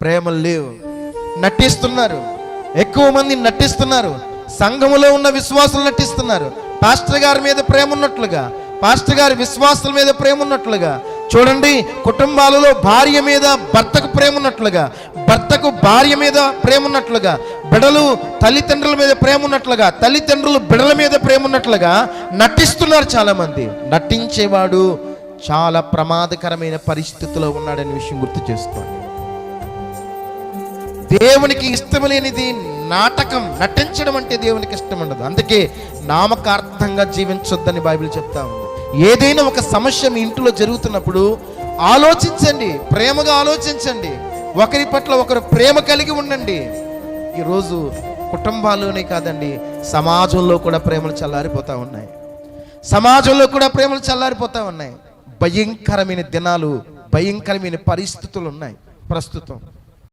ప్రేమలు లేవు, నటిస్తున్నారు. ఎక్కువ మంది నటిస్తున్నారు. సంఘములో ఉన్న విశ్వాసులు నటిస్తున్నారు. పాస్టర్ గారి మీద ప్రేమ ఉన్నట్లుగా, పాస్టర్ గారి విశ్వాసుల మీద ప్రేమ ఉన్నట్లుగా. చూడండి, కుటుంబాలలో భార్య మీద భర్తకు ప్రేమ ఉన్నట్లుగా, భర్తకు భార్య మీద ప్రేమ ఉన్నట్లుగా, బిడలు తల్లిదండ్రుల మీద ప్రేమ ఉన్నట్లుగా, తల్లిదండ్రులు బిడల మీద ప్రేమ ఉన్నట్లుగా నటిస్తున్నారు చాలామంది. నటించేవాడు చాలా ప్రమాదకరమైన పరిస్థితిలో ఉన్నాడనే విషయం గుర్తు చేసుకోండి. దేవునికి ఇష్టం లేనిది నాటకం, నటించడం అంటే దేవునికి ఇష్టం ఉండదు. అందుకే నామకార్థంగా జీవించొద్దని బైబిల్ చెప్తా ఉంది. ఏదైనా ఒక సమస్య మీ ఇంట్లో జరుగుతున్నప్పుడు ఆలోచించండి, ప్రేమగా ఆలోచించండి, ఒకరి పట్ల ఒకరు ప్రేమ కలిగి ఉండండి. ఈరోజు కుటుంబాల్లోనే కాదండి, సమాజంలో కూడా ప్రేమలు చల్లారిపోతూ ఉన్నాయి. సమాజంలో కూడా ప్రేమలు చల్లారిపోతూ ఉన్నాయి. భయంకరమైన దినాలు, భయంకరమైన పరిస్థితులు ఉన్నాయి ప్రస్తుతం.